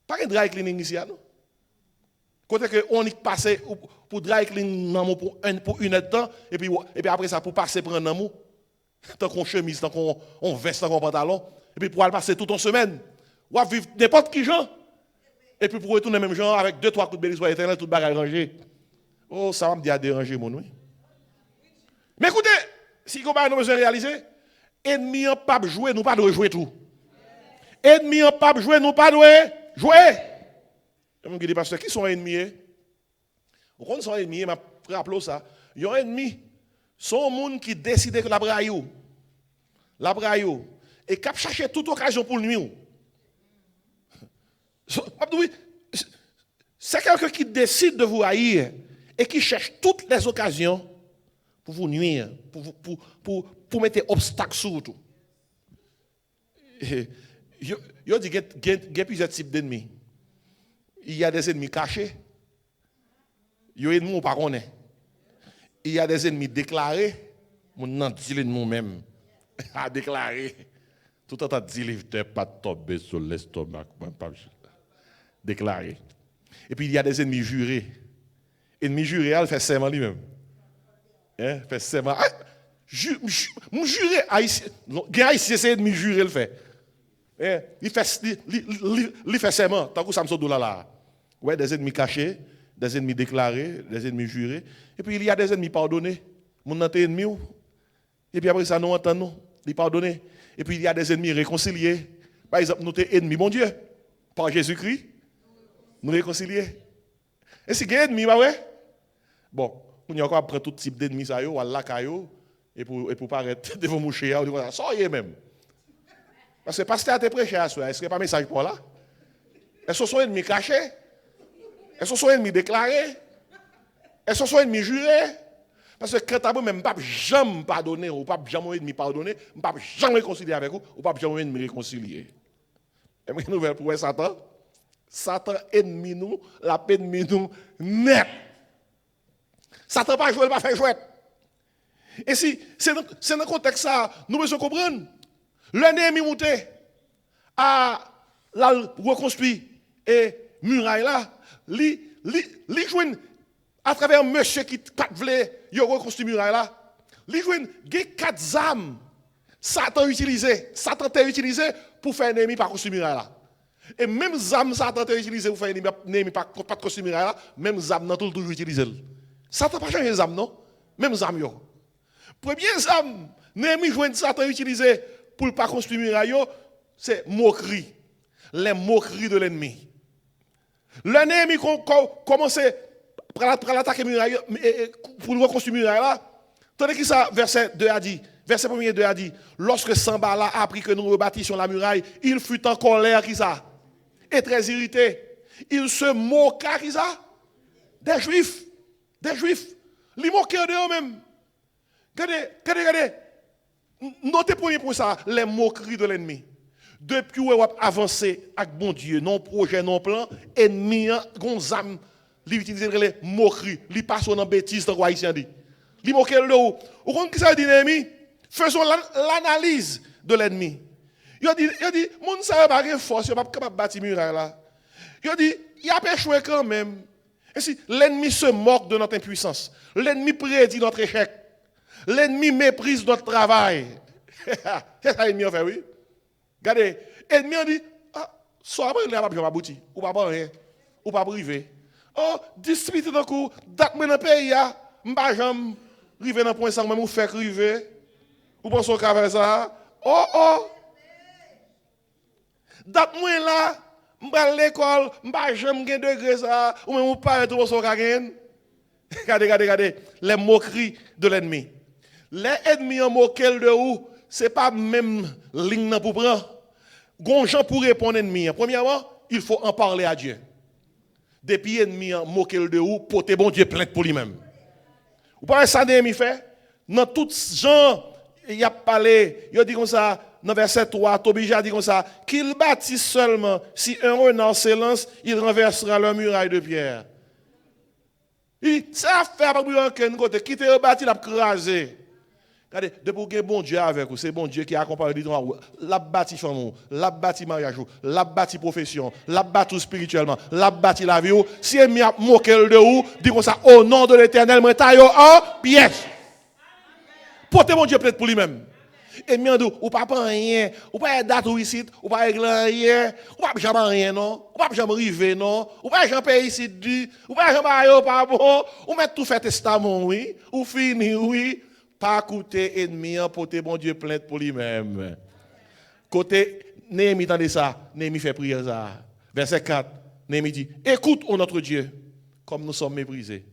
Pas un dry cleaning ici, non? Côté que on y passe pour dry clean, non, pour une heure de temps, et puis après ça, pour passer pour un amour, tant qu'on chemise, tant qu'on veste, tant qu'on pantalon, et puis pour aller passer toute une semaine, ou à vivre n'importe qui genre. Et puis pour retourner même genre avec 2-3 coups de bénis soit éternel, tout bagage rangé. Oh, ça va me dire à déranger, mon oui. Mais écoutez, si vous avez besoin de réaliser, ennemi en pas jouer, nous pas de jouer tout. Ennemi en pas jouer, nous pas de jouer. Je me dis parce que qui sont ennemis? Vous connaissez sont ennemis, je rappelle ça. Il y a un ennemi, sont monde qui décide que la braille et qui chercher toute occasion pour le nuire. C'est quelqu'un qui décide de vous haïr et qui cherche toutes les occasions pour vous nuire, pour mettre obstacle sur tout. Il y a plusieurs types d'ennemis. Il y a des ennemis cachés. Il y a des ennemis pas connaît. Il y a des ennemis déclarés. Mon nom dit l'ennemi même a déclaré. Tout le temps dit il ne pas tomber sur l'estomac. Déclaré. Et puis il y a des ennemis jurés. Ennemi juré, il fait serment lui-même. Fait serment. Mon juré, haïtien, c'est ennemi juré, le fait. Il fait serment, tant que Samson là. Ouais, des ennemis cachés, des ennemis déclarés, des ennemis jurés. Et puis il y a des ennemis pardonnés. Mon nom est ennemi. Et puis après ça, nous entendons, ils pardonnent. Et puis il y a des ennemis réconciliés. Par exemple, nous sommes ennemis, mon Dieu, par Jésus-Christ. Nous réconcilier. Et si il y a ennemi, ouais? Bon, on y a encore prendre tout type d'ennemis, ça y est, ou à la caillou, et pour paraître devant mon chien, on dit, soyez même. Parce que pasteur a été prêché à soi, est-ce qu'il n'y a pas un message pour là? Est-ce que ce sont ennemis cachés? Est-ce que ce sont ennemis déclarés? Est-ce que ce sont ennemis jurés? Parce que quand tu même pas jamais pardonner, ou pas jamais ennemi pardonner, pas jamais réconcilier avec vous, ou pas jamais ennemi réconcilier. Et une nouvelle pour Satan. Satan ennemi nous, la peine nous net. Satan pas jouer, pas faire jouer. Et si c'est dans le contexte ça, nous devons comprendre. L'ennemi monté à la reconstruire et muraille là, li joine à travers monsieur qui pas voulait yo reconstruire muraille là, li joine 4 armes Satan t'a utilisé pour faire ennemi par construire muraille là. Et même Zam, Satan t'a utilisé pour faire ennemi pas de costume là, même Zam n'a toujours utilisé. Satan pas changé Zam non, même Zam yo. Premier Zam, l'ennemi joint Satan utilisé pour pas construire muraille, c'est moquerie. Les moqueries de l'ennemi. L'ennemi commençait à l'attaquer muraille pour reconstruire muraille là. Tandis que ça verset 2 a dit, verset 1er 2 a dit, lorsque Sambala a appris que nous rebâtissions la muraille, il fut en colère qui ça. Et très irrité. Il se moqua qui ça? Des Juifs. Ils moquaient d'eux-mêmes. Regardez. Notez premier pour ça, les moqueries de l'ennemi. Depuis où on a avancé avec bon Dieu, non projet, non plan, ennemi, gonzam, ils utilisent les moqueries, ils passent dans bêtises, dans quoi ici dit. Ils moquent le haut. Vous comprenez ce que ça dit l'ennemi? Faisons l'analyse de l'ennemi. Il a dit, mon ça n'a pas de force, il n'est pas capable de bâtir muraille là. Il dit, il a échoué quand même. Et si l'ennemi se moque de notre impuissance, l'ennemi prédit notre échec, l'ennemi méprise notre travail. C'est ça l'ennemi a fait, oui. Regardez, l'ennemi a dit, ah, soit après, il n'a pas abouti, ou pas rien, ou pas privé. Oh, dispute dans le coup, date dans le pays, je ne vais jamais arriver dans le point sans même vous faire river. Vous pensez qu'à faire ça? Oh. Date moi là, je vais à l'école, je ne vais jamais gagner degré ça, ou même vous parlez de votre gagner. Regardez, les moqueries de l'ennemi. Les ennemis en moquent de où? Ce n'est pas même ligne pour prendre. Gonjan pour répondre à l'ennemi. Premièrement, il faut en parler à Dieu. Depuis l'ennemi en moquent de où, porter bon Dieu plainte pour lui-même. Vous parlez ça l'ennemi fait? Dans tout genre, il a parlé, il a dit comme ça, dans verset 3, Tobija a dit comme ça, qu'il bâtisse seulement, si un renard s'élance, il renversera leur muraille de pierre. Il dit, ça fait pas bouillir un côté, quitter le bâti, il a crasé. Regardez, depuis que bon Dieu avec vous, c'est bon Dieu qui accompagne l'idée, l'a bâti famille, l'a bâti mariage, l'a bâti profession, l'a bâti spirituellement, l'a bâti la vie. Si il m'a moqué de vous, dit comme ça, au nom de l'Éternel, moi taille en pièce. Portez mon Dieu peut-être pour lui-même. Et mi dit, ou pas rien, ou pas date ou ici, ou pas rien, ou pas jamais rien non, ou pas jamais river non, ou pas jamais payer ici du, ou pas jamais ailleurs pas bon, ou mettre tout fait testament oui, ou fini oui. Pas coûter ennemi, porter bon Dieu plainte pour lui-même. Côté Néhémie, attendez ça, Néhémie fait prière ça. Verset 4, Néhémie dit, écoute, ô notre Dieu, comme nous sommes méprisés.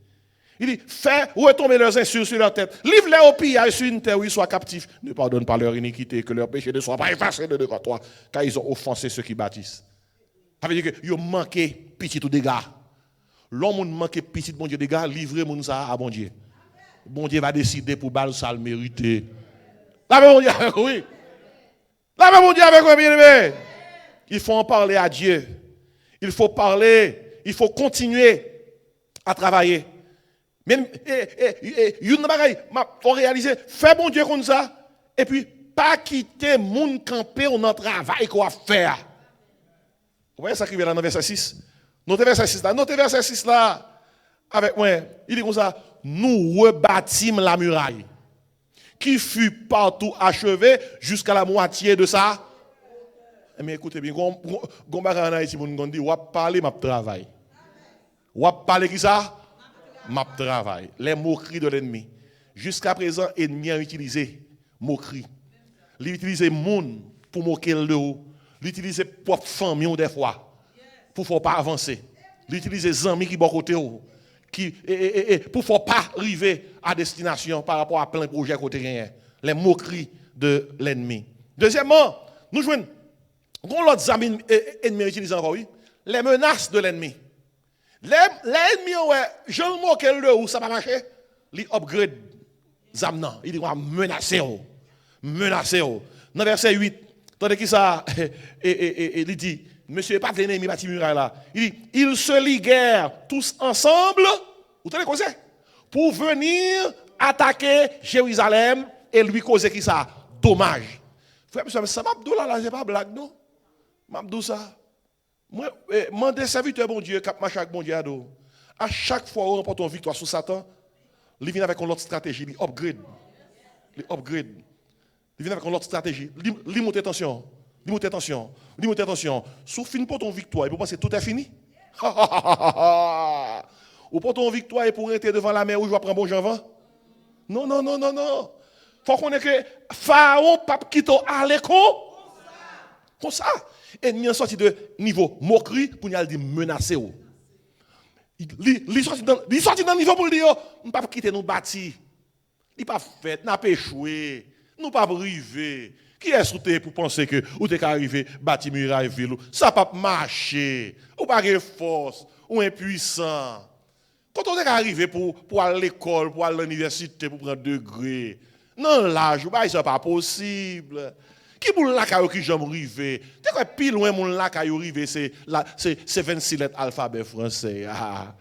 Il dit, fais retomber leurs insultes sur leur tête, livre-les au pillage sur une terre où ils soient captifs. Ne pardonne pas leur iniquité, que leur péché ne soit pas effacé de devant toi, car ils ont offensé ceux qui bâtissent. Ça veut dire qu'ils ont manqué petit ou dégâts. L'homme manque petit, bon Dieu, dégâts, livrez mon ça à bon Dieu. Bon Dieu va décider pour balle ça le mériter. La même bon Dieu avec oui. La même bon Dieu avec vous, bien aimé. Il faut en parler à Dieu. Il faut parler. Il faut continuer à travailler. Même, faut réaliser, fais bon Dieu comme ça. Et puis, pas quitter mon camper ou notre travail qu'on va faire. Vous voyez ça qui vient là dans verset 6? Notez verset 6 là. Notez verset 6 là. Avec moi. Il dit comme ça. Nous rebâtîmes la muraille qui fut partout achevée jusqu'à la moitié de ça. Mais écoutez bien, Gombaran a ici, on dit, on parler, ma travail. On parler qui ça? Ma travail. Les moqueries de l'ennemi. Jusqu'à présent, l'ennemi a utilisé moquerie. Il a utilisé monde pour moquer le haut. Il a utilisé propre famille des fois pour ne pas avancer. Il a utilisé les amis qui sont à côté. Pour ne pas arriver à destination par rapport à plein de projets côté rien. Les moqueries de l'ennemi. Deuxièmement, nous jouons l'autre amis ennemis utilisent encore, oui, les menaces de l'ennemi. L'ennemi, ouais, je me moque le où ça va marcher, il upgrade Zamnan. Il dit, on va menacer. Menacer. Dans verset 8, tandis que ça, il dit, monsieur, pas de l'ennemi, bâti muraille là. Il dit, ils se liguèrent tous ensemble, vous tenez quoi c'est? Pour venir attaquer Jérusalem et lui causer qui ça? Dommage. Frère, ça m'a dit là, c'est pas blague, non? M'a dit ça. Moi, mon serviteur, bon Dieu, cap marche avec bon Dieu, à chaque fois où on remporte une victoire sur Satan, il vient avec une autre stratégie, il upgrade. Il upgrade. Il vient avec une autre stratégie. Il monte attention. Il monte attention. Il monte attention. Sauf fin pour ton victoire, et pour penser que tout est fini. Ou pour ton victoire, et pour être devant la mer où je vais prendre bon vent. Non. Faut qu'on ait que Pharaon, pape qui t'a allé comme ça. Et il est sorti de niveau moquerie pour nous dire menacer. Il sorti dans le niveau pour dire, nous ne pouvons pas quitter nos bâtis. Il pas fait, n'a pas échoué, nous pas arriver. Qui est sauté pour penser que ou t'es arrivé bâti muraille ville, ça pas marcher, ou pas de force, ou impuissant. Quand on est arrivé pour aller à l'école, pour aller à l'université, pour prendre degré, non l'âge, c'est pas possible. Qui pour la caillou qui j'aime river? T'es quoi pile loin mon la caillou river c'est 26 lettres alphabet français. Ah.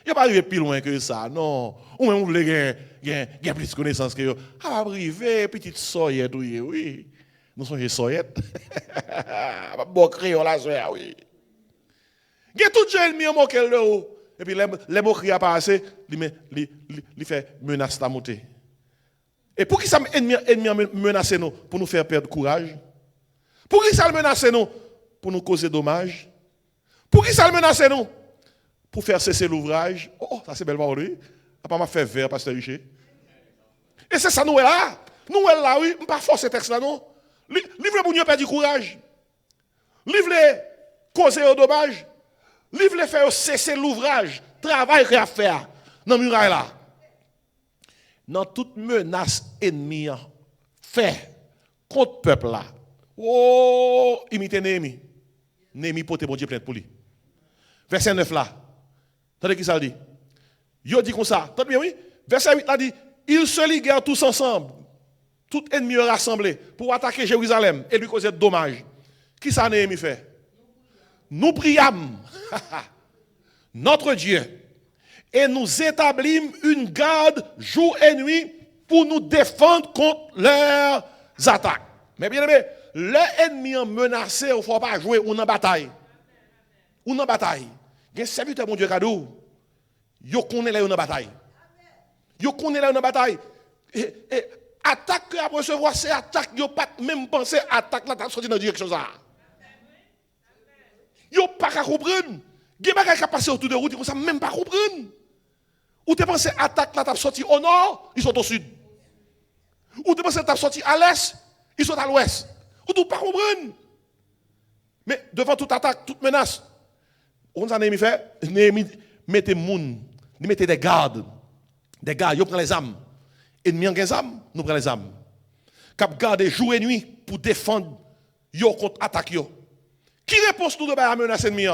Il pas arrivé plus loin que ça, non. Ou même vous voulez gagner plus de connaissances que yo. Ah arrivé petite soyette oui. Nous sommes soyette. Bon créole la soeur oui. Il y a tout ennemi en moquer le haut. Et puis les moqueries apparaissent, il fait menace à monter. Et pour qui ça ennemi menace nous? Pour nous faire perdre courage. Pour qui ça menace nous? Pour nous causer dommage. Pour qui ça menace nous? Pour faire cesser l'ouvrage. Oh, ça c'est belle parole, oui. Pas m'a fait vert, pasteur Richer. Et c'est ça nous est là. Nous est là, oui. Pas forcer ce texte là, non. Livre pour nous perdre du courage. Livre causer au dommage. Livre faire cesser l'ouvrage. Travail qu'il y a à faire. Dans le muraille là. Dans toute menace ennemie fait contre le peuple là. Oh, imiter Néhémie. Néhémie porte bon Dieu plainte pour lui. Verset 9 là. Attendez qui ça dit? Yo dit comme ça. Attendez bien, oui. Verset 8 là dit, ils se liguèrent tous ensemble. Tout ennemi rassemblé pour attaquer Jérusalem et lui causer de dommages. Qui ça Néhémie fait? Nous priâmes notre Dieu et nous établîmes une garde jour et nuit pour nous défendre contre leurs attaques. Mais bien aimé, l'ennemi menacé, il ne faut pas jouer, on en bataille. On en bataille. Il y a un serviteur, mon Dieu, cadeau. Yo connaît là, on en bataille. Yo connaît là, on en bataille. Et attaque que après recevoir, c'est attaque, yo pas même penser attaque là, t'as sorti dans la direction ça. Yo pas qu'à comprendre. Gen bagay qui passé autour de route, comme ça même pas comprendre. Ou tu penses attaque là, t'as sorti au nord, ils sont au sud. Ou tu penses t'as sorti à l'est, ils sont à l'ouest. Ou tu pas comprendre. Mais devant toute attaque, toute menace, on a Néhémie fait, Néhémie mettez moun, il mettez des gardes. Des gardes, ils prennent les armes. Ennemi en les armes, nous prenons les armes. Cap garder jour et nuit pour défendre yo contre attaque yo. Qui répond tout de la menace ennemie?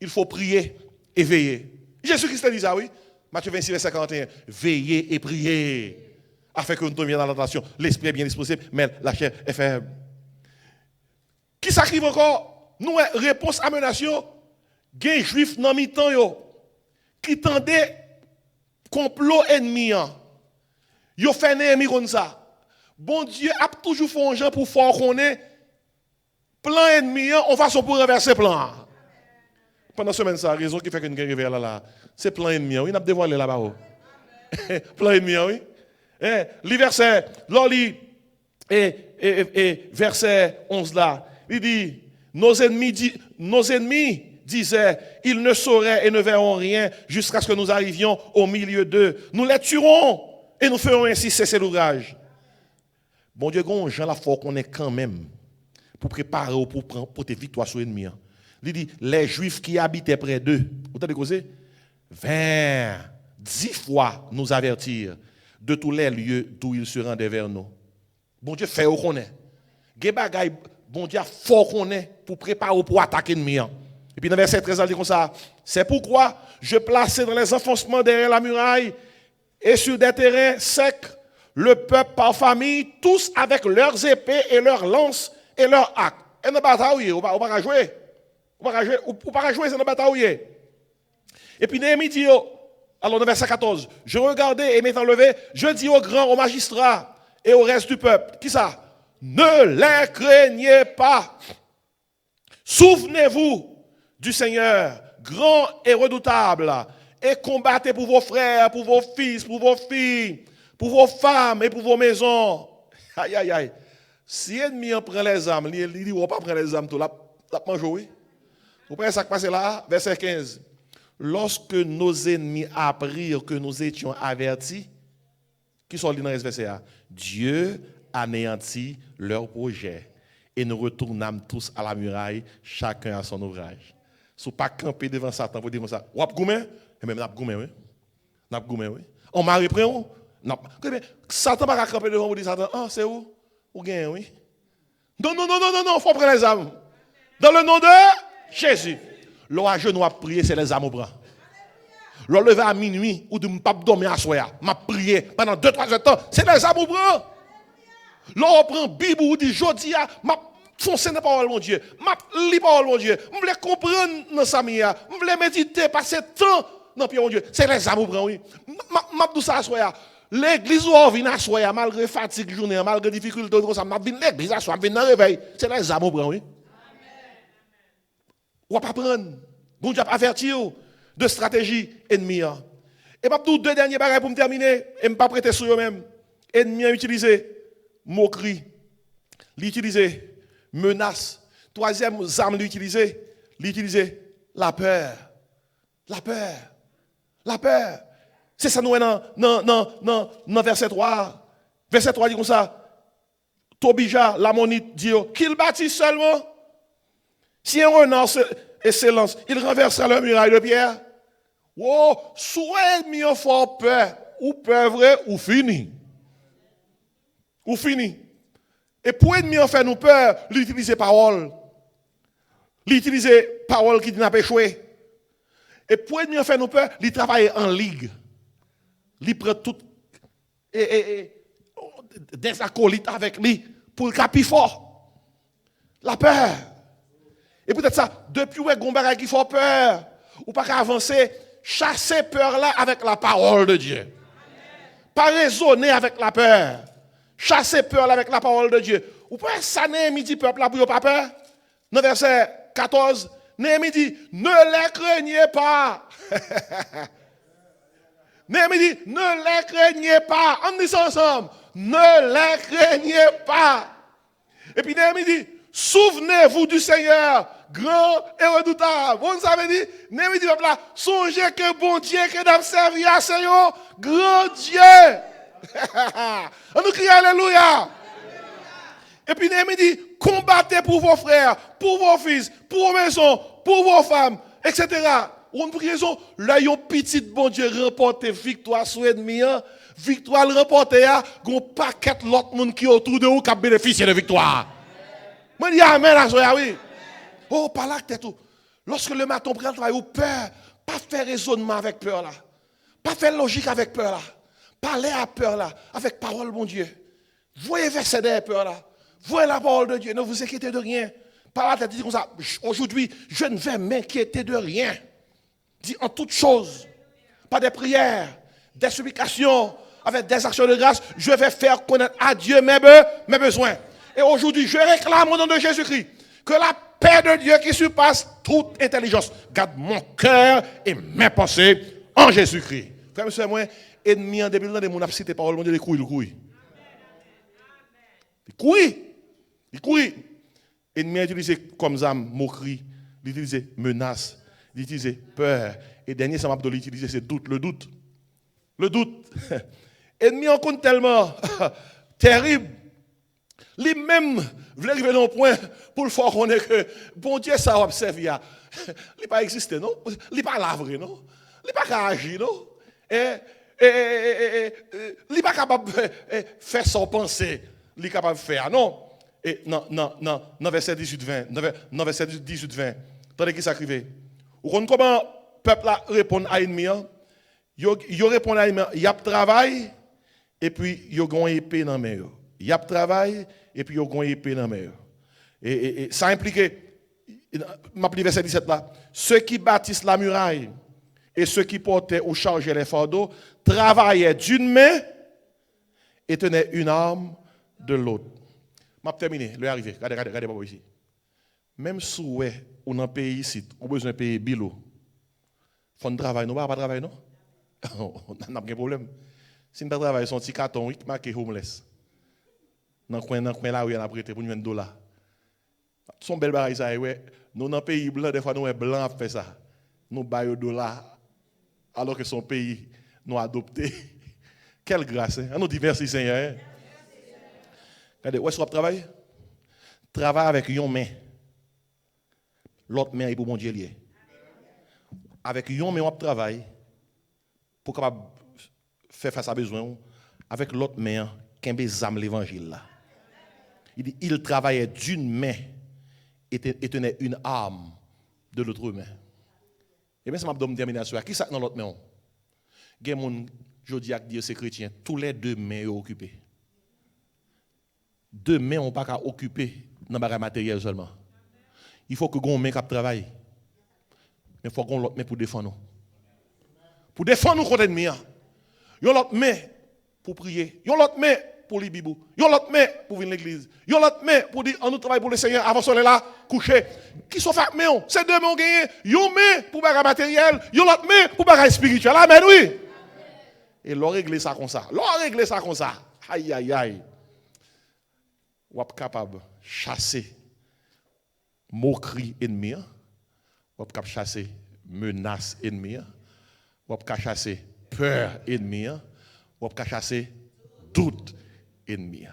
Il faut prier et veiller. Jésus-Christ dit ça, oui. Matthieu 26, verset 41. Veillez et priez. Afin que nous tombions dans la tentation. L'esprit est bien disposé, mais la chair est faible. Qui s'arrive encore? Nous, réponse à menace, gen juif dans mi-temps, qui tendait complot ennemi. Yo fait Néhémie comme ça. Bon Dieu a toujours fait un gens pour faire qu'on ait plan ennemi, on va pour renverser plan. Pendant la semaine, ça a raison qui fait que nous arrivons là. C'est plan ennemi, oui, nous avons dévoilé là-bas. Plan ennemi, oui. Le verset, verset 11 là, il dit, nos ennemis disaient, ils ne sauraient et ne verront rien jusqu'à ce que nous arrivions au milieu d'eux. Nous les tuerons et nous ferons ainsi cesser l'ouvrage. Bon Dieu, Jean la foi qu'on est quand même pour préparer ou pour tes victoires sur l'ennemi. Il dit, les Juifs qui habitaient près d'eux, vous avez causé, 10 fois nous avertir de tous les lieux d'où ils se rendaient vers nous. Bon Dieu fait au qu'on est. Bon Dieu fort qu'on est pour préparer pour attaquer l'ennemi. Et puis dans verset 13, il dit comme ça, c'est pourquoi je plaçais dans les enfoncements derrière la muraille et sur des terrains secs le peuple par famille, tous avec leurs épées et leurs lances et leurs arcs. Et dans la bataille, on va pas jouer. On va pas jouer, c'est dans la bataille. Et puis Néhémie dit, alors dans verset 14, je regardais et m'étant levé, je dis aux grands, aux magistrats et au reste du peuple, qui ça? Ne les craignez pas. Souvenez-vous du Seigneur, grand et redoutable, et combattez pour vos frères, pour vos fils, pour vos filles, pour vos femmes et pour vos maisons. Aïe, aïe, aïe. Si l'ennemi prend les âmes, il dit, on ne va pas prendre les âmes, tout là, pas jouer. Vous prenez ça qui passe là, verset 15. Lorsque nos ennemis apprirent que nous étions avertis, qui sont dans ce verset là? Dieu anéantit leur projet et nous retournâmes tous à la muraille, chacun à son ouvrage. Si vous ne pas camper devant Satan, vous dites ça, vous goumé? Et même, vous goumé, oui. Vous goumé, oui. On m'a repris, non. Satan ne va pas camper devant vous, dit Satan, ah, c'est où? Ou gagne, oui. Non, il faut prendre les âmes. Dans le nom de Jésus. L'on genou à prier, c'est les âmes au bras. L'on lever à minuit, ou de ne pas dormir à soir, m'a prié pendant 2-3 heures de temps, c'est les âmes au bras. L'on prend Bible ou dit, jodi, m'a foncé dans la parole, mon Dieu. M'a li parole, mon Dieu. Je voulais comprendre dans sa mia. Je voulais méditer, passer temps dans pied, mon Dieu. C'est les âmes au bras, oui. M'a dit ça à soir. L'église où on vient à soi, malgré fatigue journée, malgré difficulté, ça m'a venu l'église à soi, vient dans réveil. C'est les âmes au bras, oui. On va pas prendre. Bon Dieu a averti de stratégie ennemie. Et pas tout deux derniers bagages pour me terminer et me pas prêter sur eux-mêmes. Ennemi a utilisé moquerie, l'utiliser menace. Troisième arme l'utiliser la peur. La peur. La peur. C'est ça nous dans verset 3. Verset 3 dit comme ça. Tobija, l'ammonite, dit qu'il bâtit seulement. Si un renard et s'élance, il renversera la muraille de pierre. Oh, soit ennemi en fort peur, ou peur vrai, ou fini. Ou fini. Et pour ennemi en faire nous peur, l'utiliser parole. L'utiliser parole qui n'a pas échoué. Et pour ennemi en faire nous peur, il travaille en ligue. Il prend tout des acolytes avec lui pour le capi fort. La peur. Et peut-être ça, depuis où est Gombaga qui fait peur, ou pas qu'à avancer, chasser peur là avec la parole de Dieu. Pas raisonner avec la peur. Chasser peur là avec la parole de Dieu. Ou pas ça Néhémie dit peuple là pour pas peur. Dans verset 14, Néhémie dit ne les craignez pas. Néhémie dit ne les craignez pas. On dit ça ensemble. Ne les craignez pas. Et puis Néhémie dit souvenez-vous du Seigneur, grand et redoutable. Vous savez dit, Néhémie dit là, songez que bon Dieu que nous servi à Seigneur, grand Dieu. On nous crie alléluia. Et puis Néhémie dit, combattez pour vos frères, pour vos fils, pour vos maisons, pour vos femmes, etc. On pour raison, là, yon petit bon Dieu remporte victoire sur l'ennemi, victoire le remporte, gon paquet l'autre monde qui autour de vous qui a bénéficié de victoire. Moi, je dis amen à ça, oui. Oh, par là, tout. Lorsque le matin prend le travail, ou peur, pas faire raisonnement avec peur là. Pas faire logique avec peur là. Parler à peur là, avec parole, mon Dieu. Voyez verset des peur là. Voyez la parole de Dieu. Ne vous inquiétez de rien. Par là, dit comme ça. Aujourd'hui, je ne vais m'inquiéter de rien. Dit en toutes choses, par des prières, des supplications, avec des actions de grâce, je vais faire connaître à Dieu mes besoins. Et aujourd'hui, je réclame au nom de Jésus-Christ que la paix de Dieu qui surpasse toute intelligence garde mon cœur et mes pensées en Jésus-Christ. Frère, monsieur, moi, ennemi en début de mon a cité parole, mon Dieu, les couilles. Les couilles. Ennemi a utilisé comme âme, moquerie, il a utilisé menace, il a utilisé peur. Et dernier, ça m'a utilisé, c'est doute, le doute. Le doute. Ennemi en compte tellement terrible. Lui-même voulait arriver à un point pour le faire connaître que bon Dieu ça a observé. Il n'a pas existé, non? Il n'a pas lavré, non? Il n'a pas agi, non? Il n'est pas capable de faire son pensée. Il est capable de faire, non? Et non, verset 18-20. Non, verset 18-20. Attendez qui s'écrivait. Vous comprenez comment le peuple répond à l'ennemi? Il répond à l'ennemi, il y a travail, et puis il y a une épée dans la main. Il y a travail, et puis il y a une épée dans la main. Et ça impliquait, je verset 17 là, ceux qui bâtissent la muraille et ceux qui portaient ou chargeaient les fardeaux travaillaient d'une main et tenaient une arme de l'autre. Je vais terminer, le arrivé. Regardez pas ici. Même si on est dans un pays ici, on a besoin de payer bilo. Il faut travailler, non? Pas travailler, non? On n'a pas de problème. Si on travaille, son petit carton, il marqué homeless. Dans le coin là où il y a prêté pour $1. Son bel bagage ça ouais, nous dans pays blanc des fois nous est blanc fait ça. Nous baillons $, alors que son pays nous adopté. Quelle grâce hein. On nous dit merci Seigneur. Hein? Regardez, où est-ce qu'on travaille? Travaille avec une main. L'autre main est pour mon Dieu lié. Avec une main on travaille pour capable faire face à besoin avec l'autre main qu'un bezam l'évangile là. Il dit il travaillait d'une main et tenait une arme de l'autre main. Et bien ça m'a donné termination. Qui ça dans l'autre main? Gen moun jodi ak dire c'est chrétien, tous les deux mains occupées. Deux mains on pas qu'à occuper dans bagage matériel seulement. Il faut que gon main cap travail. Mais il faut qu'on l'autre main pour défendre nous. Pour défendre nous contre l'ennemi. Yon l'autre main pour prier. Yon l'autre main pour lire Bible. Yon l'autre main pour venir à l'église. Yon l'autre main pour dire on nous travaille pour le Seigneur avant soleil là coucher. Qui sont fait main? C'est deux mains gagné. Yon main pour bagage matériel, yon l'autre main pour bagage spirituel. Amen oui. Et l'on règle ça comme ça. L'on règle ça comme ça. Aïe aïe aïe. Ou êtes capable de chasser moquerie ennemi. Ou êtes capable de chasser menace ennemi. Ou êtes capable de chasser peur ennemi. Ou êtes capable de chasser doute ennemi.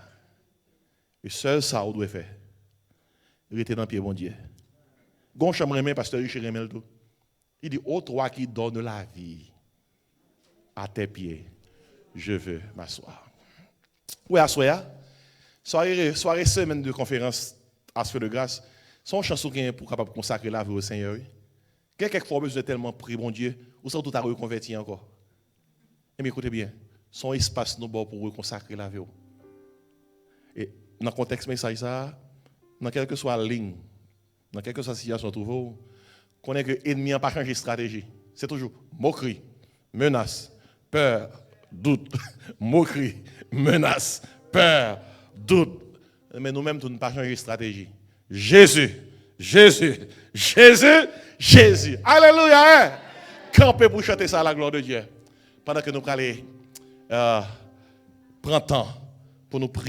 Et seul ça on doit faire. Rester dans le pied bon Dieu. Gon chambre main pasteur Richard Remel tout. Il dit ô toi qui donne la vie à tes pieds, je veux m'asseoir. Oui, asseoir. Soirée semaine de conférence à ce feu de grâce. Son chanson qui est pour capable consacrer la vie au Seigneur. Quelquefois besoin tellement prier bon Dieu, ou ça tout à reconvertir encore. Et écoutez bien, son espace nous pour reconsacrer la vie. Et dans le contexte message ça, dans quelle que soit la ligne, dans quelle que soit la situation trouve, connaît que l'ennemi n'a pas changé de stratégie. C'est toujours moquerie, menace, peur, doute, moquerie, menace, peur, doute. Mais nous-mêmes, nous n'avons pas changé de stratégie. Jésus, Jésus, Jésus, Jésus. Alléluia. Hein? Camper pour chanter ça à la gloire de Dieu. Pendant que nous allons prendre temps pour nous prier.